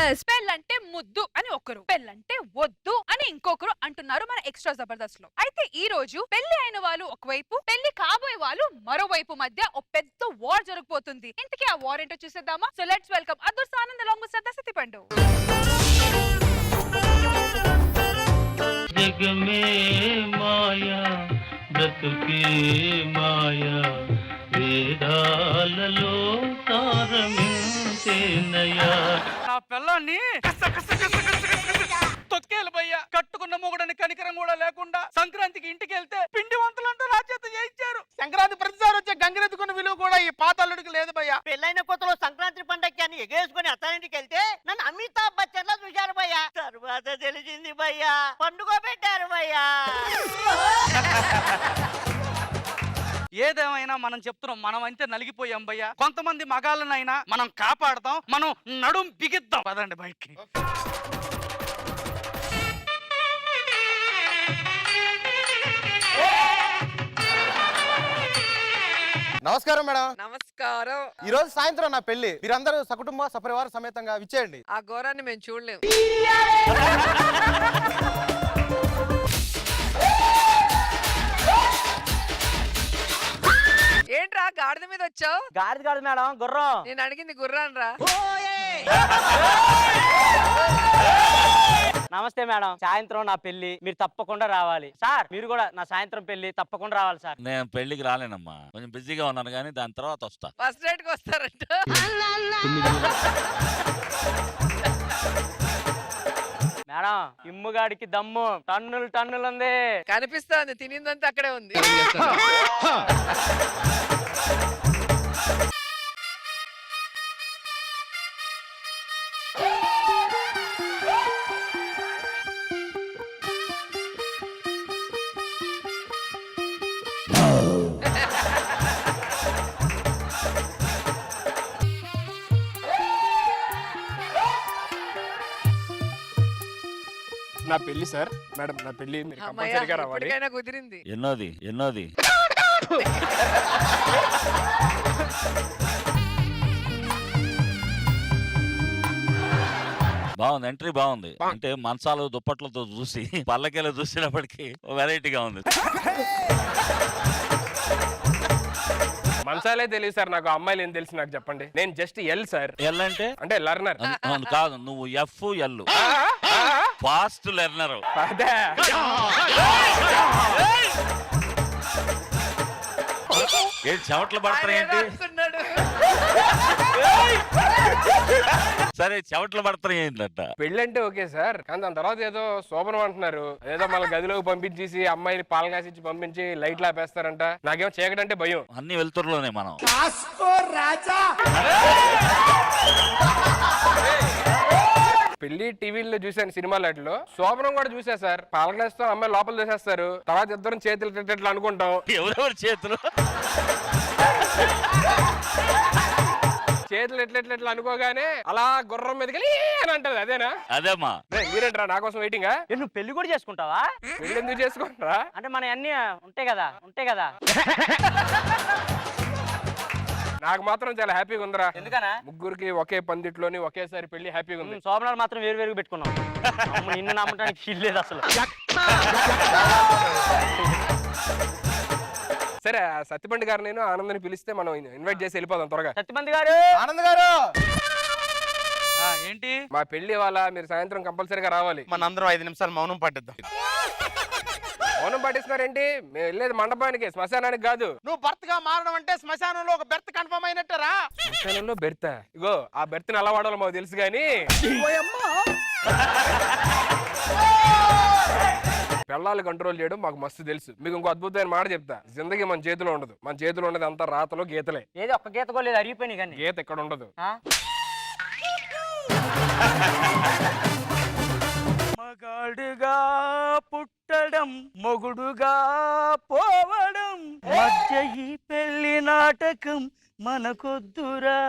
పెళ్ళంటే ముద్దు అని ఒకరు, పెళ్ళంటే వద్దు అని ఇంకొకరు అంటున్నారు మన ఎక్స్ట్రా జబర్దస్త్ లో. అయితే ఈ రోజు పెళ్లి అయిన వాళ్ళు ఒకవైపు, పెళ్లి కాబోయే వాళ్ళు మరోవైపు మధ్య ఒక పెద్ద వార్ జరగబోతుంది. ఇంతకీ ఆ వార్ ఏంటో చూసేద్దామా? So let's welcome Adhurs Anand along with శ్రద్ధా సత్తిపండు. जग में माया ब्रतुके माया వేదాలలో తారమించేనయా నా పిల్లాన్ని తొక్కేలు భయ్యా. కట్టుకున్న మొగుడని కనికరం కూడా లేకుండా సంక్రాంతికి ఇంటికి వెళ్తే పిండి వంటలంటూ నా చేత చేయించారు. సంక్రాంతి ప్రతిసారి వచ్చే గంగిరెత్తుకున్న విలువ కూడా ఈ పాతాళుడికి లేదు భయ్యా. పెళ్ళైన కొత్తలో సంక్రాంతి పండగకి అని ఎగేసుకుని అత్తారింటికి వెళ్తే నన్ను అమితాబ్ బచ్చన్ లా చూశారు భయ్యా. తర్వాత తెలిసింది భయ్యా, పండుగ పెట్టారు భయ్యా. ఏదేమైనా మనం చెప్తున్నాం, మనం అయితే నలిగిపోయాం భయ్యా. కొంతమంది మగాళ్ళనైనా మనం కాపాడతాం, మనం నడుం బిగిద్దాం. పదండి బయటికి. నమస్కారం మేడం. నమస్కారం. ఈ రోజు సాయంత్రం నా పెళ్లి. మీరందరూ సకుటుంబ సపరివార సమేతంగా విచ్చేయండి. ఆ ఘోరాన్ని మేము చూడలేము. ఏంట్రా గాడిద మీద వచ్చావు? గాడిద కాదు మేడం, గుర్రం. నేను అడిగింది గుర్రాన్ రా. నమస్తే మేడం, సాయంత్రం నా పెళ్లి, మీరు తప్పకుండా రావాలి. సార్ మీరు కూడా నా సాయంత్రం పెళ్లి తప్పకుండా రావాలి సార్. నేను పెళ్లికి రాలేనమ్మా, కొంచెం బిజీగా ఉన్నాను కానీ దాని తర్వాత వస్తా. ఫస్ట్ రైడ్ కి వస్తారంట. మేడం ఇమ్ముగాడికి దమ్ము టన్నులు టన్నులు ఉంది. కనిపిస్తుంది, తినిందంతా అక్కడే ఉంది. నా పెళ్లి సార్. మేడం నా పెళ్లి మీరు కంపల్సరీగా రావాలి. ఇప్పటికైనా కుదిరింది. ఎన్నోది బాగుంది, ఎంట్రీ బాగుంది. అంటే మంచాలు దుప్పట్లతో చూసి పల్లకీలు చూసినప్పటికీ వెరైటీగా ఉంది. మంచాలే తెలియదు సార్ నాకు, అమ్మాయిలు ఏం తెలుసు నాకు చెప్పండి. నేను జస్ట్ ఎల్ సార్. ఎల్ అంటే లర్నర్ కాదు, నువ్వు ఎఫ్ ఎల్ ఫాస్ట్ లెర్నర్. అదే ఏంటి చెమట్లు పడతాయేంటి? అనుకున్నాడు. సరే చెమట్లు పడతాయేంటంట. పెళ్ళంటే ఓకే సార్, కానీ దాని తర్వాత ఏదో శోభనం అంటున్నారు. ఏదో మన గదిలోకి పంపించేసి అమ్మాయిని పాలకాసి పంపించి లైట్లు ఆపేస్తారంట. నాకేమో చీకటంటే భయం. అన్ని వెళ్తురులోనే మనం. పెళ్లి టీవీలో చూసాను, సినిమాలో శోభనం కూడా చూసా సార్. పాలకాస్తో అమ్మాయి లోపల చూసేస్తారు, తర్వాత ఇద్దరం చేతులు ఇట్లా అనుకుంటాం. ఎవరెవరి చేతులు చేతులు ఎట్లా అనుకోగానే అలా గుర్రం మీదకి అని అంటది. అదేనా? అదేమ్మా. మీరేంట్రా నా కోసం వెయిటింగా? నువ్వు పెళ్లి కూడా చేసుకుంటావా? పెళ్లి ఎందుకు చేసుకుంటారా? అంటే మన అన్ని ఉంటాయి కదా. నాకు మాత్రం చాలా హ్యాపీగా ఉందిరా. ఎందుకనా? ముగ్గురికి ఒకే పందిట్లోని ఒకేసారి పెళ్లి హ్యాపీగా ఉంది. శోభనాలు మాత్రం వేరు పెట్టుకున్నాం. నిన్ను నమ్మటానికి ఫీల్ అసలు. సరే సత్యపండి గారు నేను ఆనందని పిలిస్తే మనం ఇన్వైట్ చేసి వెళ్ళిపోదాం త్వరగా. సత్యపండి గారు, ఆనంద్ గారు ఏంటి మా పెళ్లి వాళ్ళ మీరు సాయంత్రం కంపల్సరీగా రావాలి. మనందరం 5 నిమిషాలు మౌనం పట్టిద్దాం. మౌనం పాటిస్తున్నారేంటి? మేము వెళ్ళేది మండపానికి, శ్మశానానికి కాదు. నువ్వు భర్తగా మారడం అంటే శ్మశానంలో ఒక బెర్త్ కన్ఫర్మ్ అయినట్టరా? శ్మశానంలో బెర్త్? ఇగో ఆ బెర్త్ని ఎలా వాడాలో మాకు తెలుసు కానీ పిల్లలు కంట్రోల్ చేయడం మాకు మస్తు తెలుసు. మీకు ఇంకో అద్భుతమైన మాట చెప్తా, జిందగీ మన చేతిలో ఉండదు. మన చేతిలో ఉండదు అంతా రాతలో గీతలే. ఏది ఒక్క గీత కూడా లేదు, అరిగిపోయినాయి కానీ గీత ఎక్కడ ఉండదు. మగాడుగా పుట్టడం మొగుడుగా పోవడం మధ్య ఈ పెళ్లి నాటకం మనకొద్దురా.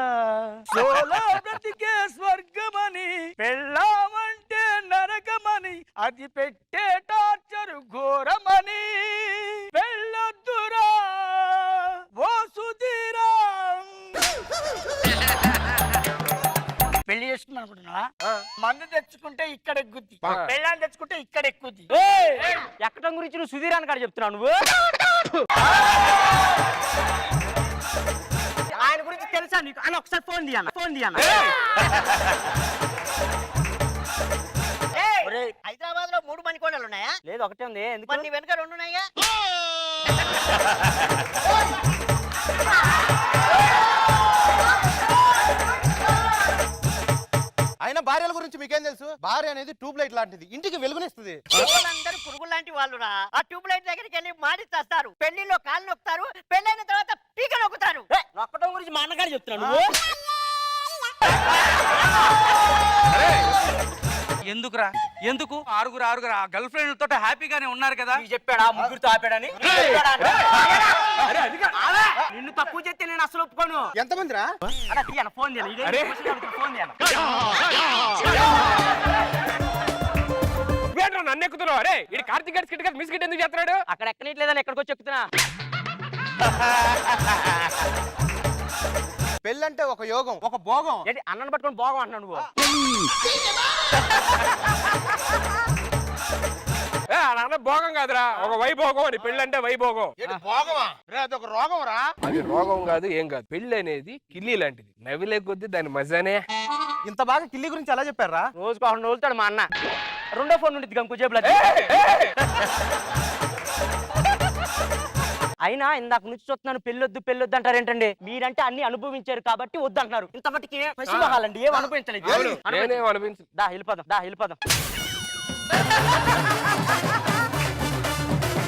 సోలో బ్రతికే స్వర్గమని, పెళ్ళామంటే నరకమని, అది పెట్టే టార్చర్ ఘోరమని పెళ్ళొద్దురా ఓ సుధీరా. పెళ్లి చేసుకున్నాను అనుకుంటున్నా ఆ. మందు తెచ్చుకుంటే ఇక్కడ ఎక్కుద్ది ఆ. పెళ్ళాన్ని తెచ్చుకుంటే ఇక్కడ ఎక్కుద్ది ఎక్కడం గురించి నువ్వు సుధీర్ అని కాడ చెప్తున్నావు నువ్వు ఆయన గురించి తెలుసా నీకు అని ఒకసారి ఫోన్ తీయన్న హైదరాబాద్ లో 3 మణికొండలు ఉన్నాయా? లేదు ఒకటే ఉంది ఎందుకు మరి నీ వెనక 2 ఉన్నాయా? అయినా భార్యల గురించి మీకేం తెలుసు? భార్య అనేది ట్యూబ్ లైట్ లాంటిది, ఇంటికి వెలుగునిస్తుంది. వాళ్ళందరూ పురుగులు లాంటి వాళ్ళురా. ఆ ట్యూబ్ లైట్ దగ్గరికి వెళ్ళి మాడి చేస్తారు, పెళ్లిలో కాళ్ళు నొక్కుతారు, పెళ్ళైన తర్వాత పీక నొక్కుతారు. నొక్కడం గురించి మా అన్నగారు చెప్తున్నావు నువ్వు ఎందుకురా ఎందుకు ఆరుగురు ఆ గర్ల్ ఫ్రెండ్ తోటి హ్యాపీగానే ఉన్నారు కదా. నీకు చెప్పాడా ముగ్గురితో ఆపాడని అరే అది కాదు. నిన్ను తక్కువ చేస్తే నేను అసలు ఒప్పుకోను. ఎంతమంది రా? అలా తీయన ఫోన్ తీయాలి అరే. ఫోన్ తీయాలి ఏంట్రా నన్ను ఎక్కుతున్నావు? అరే ఇది కార్తీక్ గారి స్కిట్ కదా, మీ స్కిట్ ఎందుకు చేస్తున్నాడు? అక్కడ ఎక్కనట్లేదని ఎక్కడికి వచ్చి ఎక్కుతున్నా పెళ్ళంటే ఒక యోగం, ఒక భోగం. ఏంటి అన్నను పట్టుకొని బాగా అంటున్నావు నువ్వు నాన్న భోగం కాదురా, ఒక వైభోగం అని. పెళ్ళి అంటే వైభోగం. ఏంటి భోగమా? రే అదొక రోగం రా. అది రోగం కాదు, ఏం కాదు. పెళ్లి అనేది కిల్లి లాంటిది, నవ్విలే కొద్ది దాని మజానే. ఇంత బాగా కిల్లి గురించి ఎలా చెప్పారా? రోజుకు 100 రోజుతాడు మా అన్న. రెండో ఫోన్ నుండి గంకు జేబులో అయినా ఇందాక నుంచి చూస్తున్నాను పెళ్ళొద్దు అంటారేంటండి? మీరంటే అన్ని అనుభవించారు కాబట్టి వద్దు అంటున్నారు. ఇంత మట్టికి పసిమహాలండి ఏం అనుభవించలేదు. అవును, నేనేం అనిపించు. దా వెళ్ళిపోదాం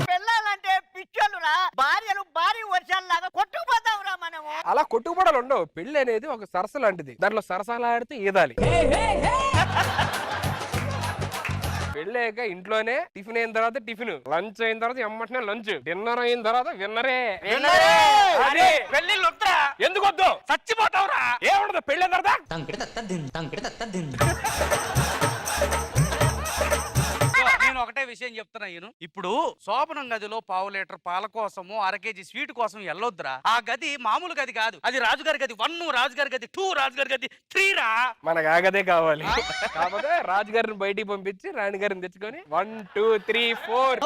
పెళ్ళాలంటే పిచ్చోళ్ళురా. భార్యలు భారీ వర్షాలలాగా కొట్టుకుపోతావురా మనము. అలా కొట్టుకుపడాలు ఉండవు. పెళ్లి అనేది ఒక సరస లాంటిది, దాంట్లో సరసాలాడితే ఈదాలి. పెళ్ళాక ఇంట్లోనే టిఫిన్ అయిన తర్వాత టిఫిన్, లంచ్ అయిన తర్వాత ఎమ్మటనే లంచ్, డిన్నర్ అయిన తర్వాత విన్నరే. అరే పెళ్ళిళ్ళు వద్దురా. ఎందుకు వద్దు? చచ్చిపోతావురా. ఏముండదు పెళ్ళి అయిన తర్వాత. నేను ఒకటే విషయం చెప్తున్నా. ఇప్పుడు శోభనం గదిలో 1/2 లీటర్ పాల కోసము 1/2 కేజీ స్వీట్ కోసం వెళ్ళొద్దురా. ఆ గది మామూలు గది కాదు, అది రాజుగారి గది 1, రాజుగారి గది 2, రాజుగారి గది 3 రా. మనకు ఆగదే కావాలి. కాకపోతే రాజుగారిని బయటికి పంపించి రాణిగారిని తెచ్చుకొని 1 2 3 4.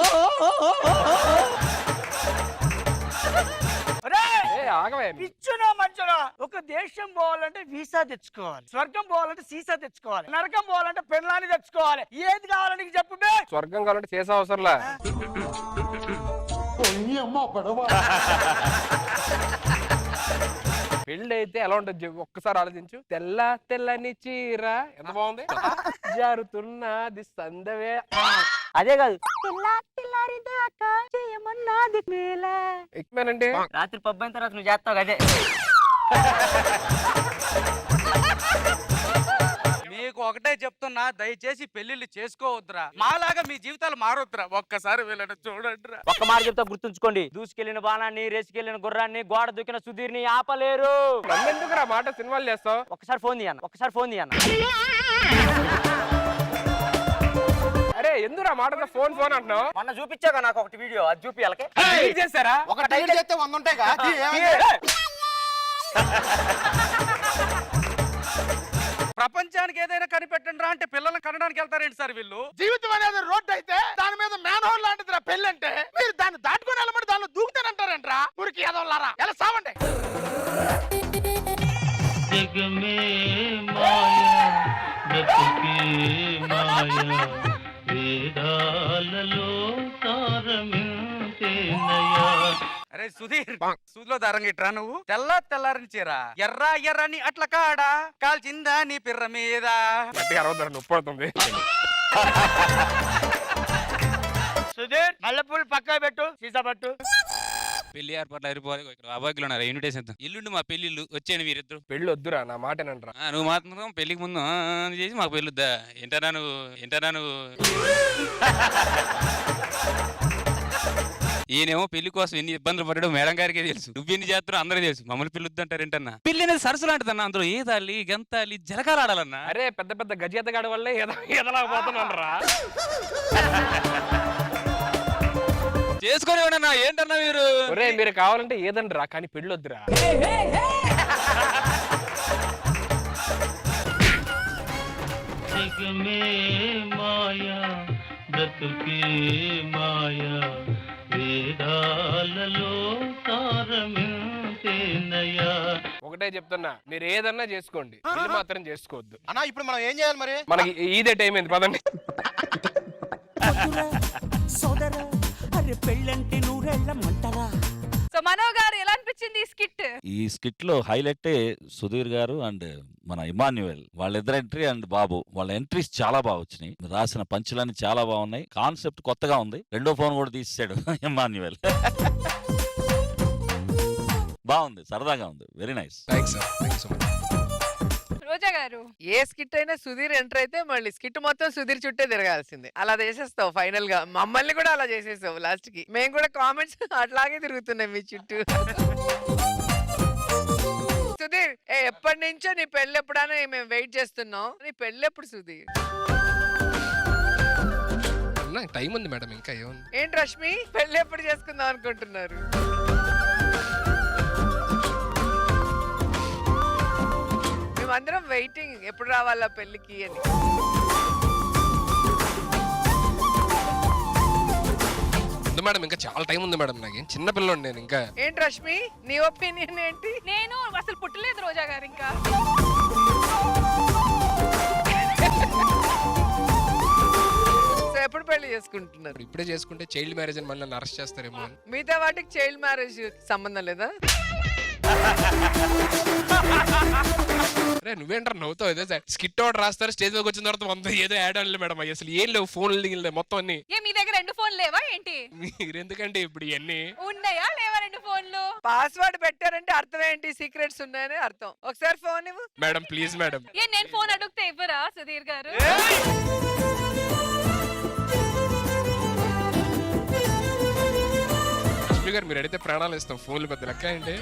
ఆగవే. పిచ్చునో మంచునో. ఒక దేశం పోవాలంటే వీసా తెచ్చుకోవాలి, స్వర్గం పోవాలంటే సీసా తెచ్చుకోవాలి, నరకం పోవాలంటే పెళ్ళాన్ని తెచ్చుకోవాలి. ఏది కావాలని నీకు చెప్పు బే. స్వర్గం కావాలంటే చేసే అవసరంలా. పెళ్ళి అయితే ఎలా ఉంటుంది చెప్పు, ఒక్కసారి ఆలోచించు. తెల్లని చీర ఎంత బాగుంది, జారుతున్నది సందవే. అదే కాదు ఎక్కువేనంటే రాత్రి పబ్బు అయిన తర్వాత నువ్వు చేస్తావు అదే. మీకు ఒకటే చెప్తున్నా, దయచేసి పెళ్లిళ్ళు చేసుకోవద్దురా. మాలాగా మీ జీవితాలు మారొద్దురా. ఒక్కసారి వీళ్ళని చూడండిరా. ఒక్క మాట చెప్తా గుర్తుంచుకోండి, దూసుకెళ్లిన బాణాన్ని రేసుకెళ్లిన గుర్రాన్ని గోడ దూకిన సుధీర్ని ఆపలేరు. నన్నెందుకు రా మాట సినిమాలు చేస్తావు? ఒకసారి ఫోన్ తీయన్న అరే ఎందుకు రా మాట ఫోన్ అంటున్నావు? మొన్న చూపించాక నాకు ఒకటి వీడియో, అది చూపియాలకే delete చేస్తారా? ఒక టైం చేస్తే 100 ఉంటాయి కదా. ప్రపంచానికి ఏదైనా కనిపెట్టండి రా అంటే పిల్లల్ని కనడానికి వెళ్తారేంటి సార్ వీళ్ళు? జీవితం అనేది రోడ్డు అయితే దాని మీద మ్యాన్ హోల్ లాంటిదిరా పెళ్ళంటే. మీరు దాన్ని దాటుకొని వెళ్ళమంటే దానిలో దూకుతానంటారేంట్రా? ఊరికి ఏదోలారా ఎలా సావండి. जग में माया బ్రతుకే మాయ వేదాలలో సారమింతేనయ్యా. అరే సుధీర్, సూదిలో దారం గిట్రా నువ్వు. తెల్లారని చీర ఎర్రని అట్ల కాడా కాల్చిందా నీ పిర్ర మీద. గట్టిగా అరవద్దు, నొప్పి పడుతుంది. సుధీర్ మల్లెపూలు పక్క పెట్టు, సీసా పట్టు. పెళ్లి ఏర్పాట్లు అయిపోవాలి. ఇక్కడ అబ్బాయిలు ఉన్నారు, ఇన్విటేషన్ ఇద్దాం. ఎల్లుండి మా పెళ్లిళ్ళు వచ్చాను మీరిద్దరు. పెళ్ళి వద్దురా, నా మాటేనంటరా. నువ్వు మాత్రం పెళ్లికి ముందు అని చేసి మాకు పెళ్ళొద్దా? ఏంటన్నా నువ్వు ఈయనేమో పెళ్లి కోసం ఎన్ని ఇబ్బందులు పడ్డాడో మేడం గారికే తెలుసు, నువ్వెన్ని చేస్తారో అందరూ తెలుసు. మమ్మల్ని పెళ్ళొద్దు అంటారేంటన్నా? పెళ్లి అనేది సరస్సు లాంటిదన్నా, అందులో ఏదాలి గంతాలి జలకాలాడాలన్నా. అరే పెద్ద పెద్ద గజేతగాడి వల్లే ఎదలాకపోతున్నానరా. చేసుకొని ఏమన్నా ఏంటన్నా మీరు? ఒరే మీరు కావాలంటే ఏదండి రా, కానీ పెళ్ళొద్దురా. జగమే మాయా బ్రతుకే మాయా వేదాలలో సారమింతేనయా. ఒకటే చెప్తున్నా, మీరు ఏదన్నా చేసుకోండి, పెళ్లి మాత్రం చేసుకోవద్దు. అన్నా ఇప్పుడు మనం ఏం చేయాలి మరి? మనకి ఇదే టైం అయింది, పదండి. సోదరా అరే పెళ్ళంటే నూరెళ్ళమంటారా? సో మనో గారు ఎలా అనిపించింది ఈ స్కిట్? ఈ స్కిట్ లో హైలైట్ సుధీర్ గారు అండ్ మన ఇమాన్యువల్ వాళ్ళిద్దరు ఎంట్రీ అండ్ బాబు వాళ్ళ ఎంట్రీస్ చాలా బాగా వచ్చినాయి. రాసిన పంచులన్నీ చాలా బాగున్నాయి. కాన్సెప్ట్ కొత్తగా ఉంది. రెండో ఫోన్ కూడా తీసాడు ఇమాన్యువల్. బాగుంది, సరదాగా ఉంది. Very nice. రోజా గారు ఏ స్కిట్ అయినా సుధీర్ ఎంటర్ అయితే మళ్ళీ స్కిట్ మొత్తం సుధీర్ చుట్టే తిరగాల్సిందే. అలా చేసేస్తావు ఫైనల్ గా. మమ్మల్ని కూడా అలా చేసేస్తావు లాస్ట్ కి. మేము కూడా కామెంట్స్ అట్లాగే తిరుగుతున్నాం మీ చుట్టూ. సుధీర్ ఎప్పటి నుంచో నీ పెళ్ళి ఎప్పుడైనా మేము వెయిట్ చేస్తున్నాం. నీ పెళ్ళి ఎప్పుడు సుధీర్? టైం ఉంది మేడం, ఇంకా ఏముంది? ఏంటి రష్మి, పెళ్ళి ఎప్పుడు చేసుకుందాం అనుకుంటున్నారు? మేమందరం వెయిటింగ్ ఎప్పుడు రావాలా పెళ్ళికి అని. మేడం ఇంకా చాలా టైం ఉంది మేడం, నాకేం చిన్న పిల్లోడు నేను ఇంకా. ఏంటి రష్మి, నీ ఒపీనియన్ ఏంటి? నేను అసలు పుట్టలేదు రోజా గారు ఇంకా. సో ఎప్పుడు పెళ్లి చేసుకుంటున్నారు? ఇప్పుడే చేసుకుంటే చైల్డ్ మ్యారేజ్ అని మళ్ళీ నన్ను అరెస్ట్ చేస్తారేమో అని. మిగతా వాటికి చైల్డ్ మ్యారేజ్ సంబంధం లేదా? అరే నువ్వేంటారు నవ్వుతావు? ఏదో స్కిట్ అవుట్ రాస్తారు, స్టేజ్ మీదకి వచ్చిన తర్వాత మొత్తం ఏదో యాడ్ అవ్వలేదు మేడం. అసలు ఏం లేవు, ఫోన్లు దిగలేదు మొత్తం అన్ని. ఏ మీ దగ్గర 2 ఫోన్లు లేవా ఏంటి? మీరు ఎందుకంటే ఇప్పుడు ఇవన్నీ ఉన్నాయా లేవా 2 ఫోన్లు? పాస్వర్డ్ పెట్టారంటే అర్థం ఏంటి? సీక్రెట్స్ ఉన్నాయని అర్థం. ఒకసారి ఫోన్ ఇవ్వు. Madam please madam. ఏ నేను ఫోన్ అడిగితే ఇవ్వరా సుధీర్ గారు? లక్ష్మి గారు మీరు అడిగితే ప్రాణాలు ఇస్తాం, ఫోన్లు పెద్ద లెక్క ఏంటి?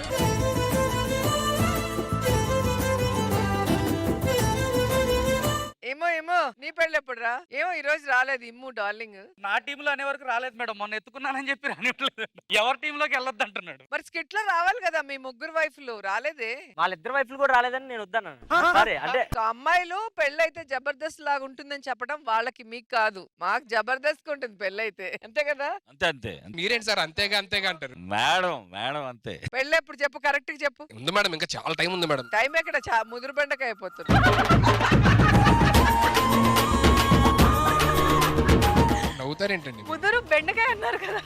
ఏమో ఏమో నీ పెళ్ళి ఎప్పుడు రా? ఏమో ఈ రోజు రాలేదు ఇమ్ము డార్లింగ్. నా టీంలో అనే వరకు రాలేదు మేడం. మొన్న ఎత్తుకున్నానని చెప్పి రానివ్వలేదు. ఎవరి టీంలోకి వెళ్ళొద్దు అంటున్నాడు. మరి స్కిట్ లో రావాలి కదా మీ ముగ్గురు వైఫ్లు, రాలేదే? వాళ్ళిద్దరు వైఫ్లు కూడా రాలేదని నేను వద్దన్నాను. సరే అంటే సో అమ్మాయిలు పెళ్ళైతే జబర్దస్త్ లాగా ఉంటుందని చెప్పడం వాళ్ళకి, మీకు కాదు. మాకు జబర్దస్త్ ఉంటుంది పెళ్ళైతే, అంతే కదా? అంతే అంతే. మీరేంటి సార్ అంతేగా అంతేగా అంటారు? మేడం మేడం అంతే. పెళ్ళి ఎప్పుడు చెప్పు, కరెక్ట్ గా చెప్పు. ఉంది మేడం, ఇంకా చాలా టైం ఉంది మేడం. టైం ఎక్కడ, ముదురు బెండకాయ అయిపోతుంది. నవ్వుతారేంటండి? ముదురు బెండకాయ అన్నారు కదా.